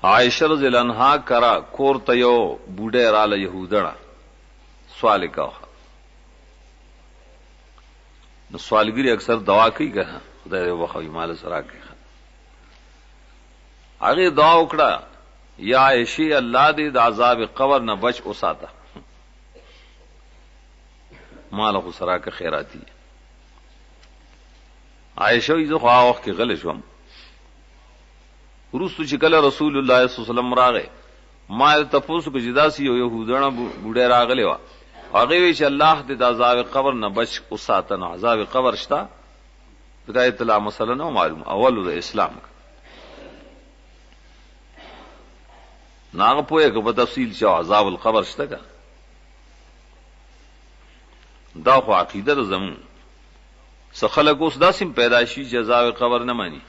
عائشہ رضی اللہ عنہا کرا کور ته یو بوډه راله يهودړه سوال کاوه. نو سوالګری اکثر دعا کوي که خدای وخوي مال سره کوي. هغه دعا وکړه یا عائشہ الله دې د عذاب قبر نه بچ اوساته مال خو سره که خیراتی. عائشہ یې خو هغه وخت کې غل شوم. ورستو چې کله رسول الله صلی الله علیه وسلم راغی ما تاسو کو جداسي یو يهودانه بوډه راغلی و. هغه وی چې الله دې د عذاب قبر نه بچ اوساته. نه عذاب قبر شتا دا اطلاع مثلا نو معلوم اول د اسلام ناغه پوهه کو په تفصیل چې عذاب القبر شته کا دا خو عقیده زمون سخلق اوس داسم پیدائشی چې عذاب قبر نه مانی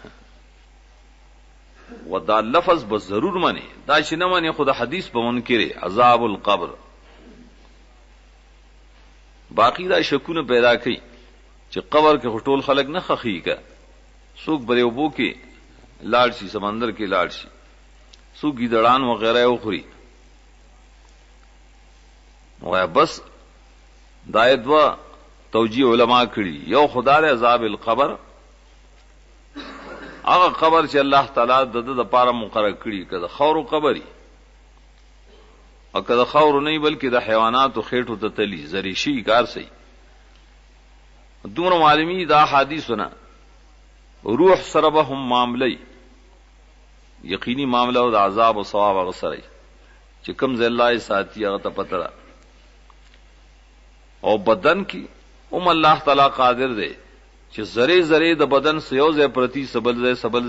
ودا لفظ به ضرور مانی دا چې نه مانی خود حدیث به منکر عذاب القبر. باقی دا شکونه پیدا کړي چې قبر کې ټول خلق نه خخی کا سوق بریوبو کې لاړ شي سمندر کې لاړ شي سوق گیدړان وغیرہ او خوري وای بس دا دوا توجیه علما کړي. یو خدای عذاب القبر هغه قبر چې الله تعالی د لپاره مقرر کړي کده خور قبري او کده خور نه بلکې د حیوانات او خېټو ته تلی زریشي کار سي. دونه عالمي دا حدیثونه روح سره به هم معاملې یقیني معاملہ او د عذاب او ثواب هغه سره چې کوم ځای الله ساتي هغه ته پته او بدن کې الله تعالی قادر دی چې ذره ذره د بدن سيو ځای پرتی سبل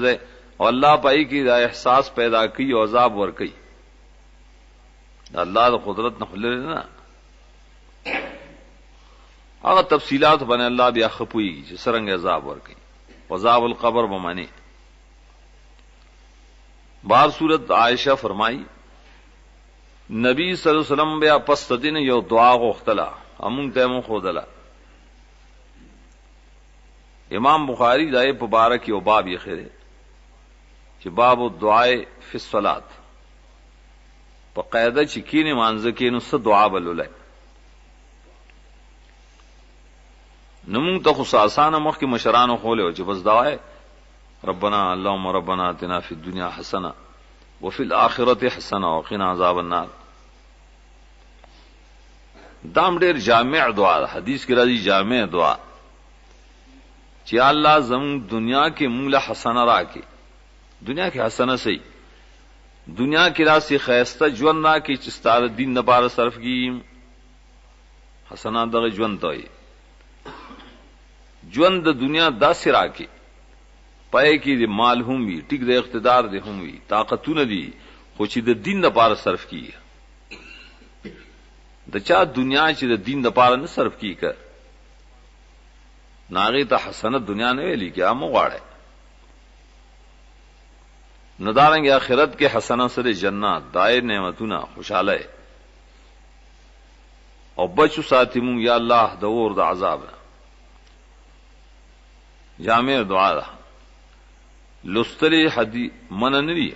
ځای او الله پای کې دا احساس پیدا کوي او عذاب ور کوي. الله د قدرت نه خلل نه هغه تفصيلات باندې الله بیا خپوي چې څنګه عذاب ور کوي. عذاب القبر به معنی بار صورت عائشہ فرمائی نبی صلی اللہ علیہ وسلم بیا پس دین یو دعا غوښتله امون ته خودله. امام بخاری دای په بارک یو باب یې خره چې باب الدعاء فی الصلاۃ په قاعده چې کینه مانځه کینو څه دعا بلولای نمون ته خصاصانه مخ کې مشرانو خوله چې بس دعا ربنا اللهم ربنا آتنا فی الدنیا حسنه وفي الاخره حسنه وقنا عذاب النار. دام ډیر جامع دعا حدیث کې راځي جامع دعا چې الله زم دنیا کې موږ له حسنه راکې دنیا کې حسنه سي دنیا کې راسي خیسته ژوند راکې چې ستاره دین نه بار صرف کی حسنه دغه ژوند ته ژوند د دنیا داسې راکې پای کې د مال هم وي ټیک د اقتدار د هم وي طاقتونه دي خو چې د دین لپاره صرف کیږي د چا دنیا چې د دین لپاره نه صرف کیږي ناغي ته حسنه دنیا نه ویلي کې امو غواړي ندارنګ آخرت کې حسنه سره جنات دای نعمتونه خوشاله او بچو ساتمو یا الله د اور د عذاب جامع دعا ده لستری حدی من نری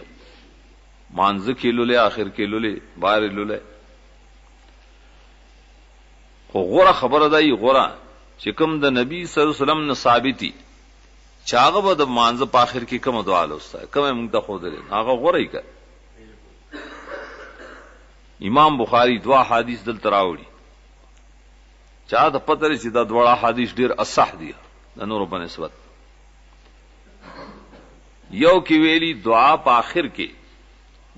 مانځ کې لولې آخر کې لولې بار لولې خو غوړه خبره ده غوړه چې کوم د نبی صلی الله علیه وسلم نه ثابتي چاغه به د مانځ په آخر کې کوم دعا لوسته کوم موږ ته خو درې هغه غوړی کا. امام بخاری دوا حدیث دل تراوړي چا د پتر چې دا دوا حدیث ډیر اصح دي د نور په نسبت. یو کی ویلی دعا په آخر کې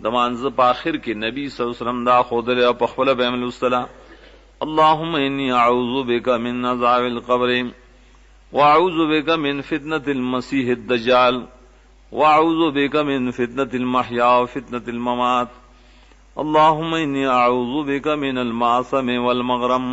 د مانځ په آخر کې نبی صلی الله علیه وسلم دا خو درې په خپل به عمل وستلا اللهم انی اعوذ بک من عذاب القبر واعوذ بک من فتنة المسیح الدجال واعوذ بک من فتنة المحیا وفتنة الممات اللهم انی اعوذ بک من المعصم والمغرم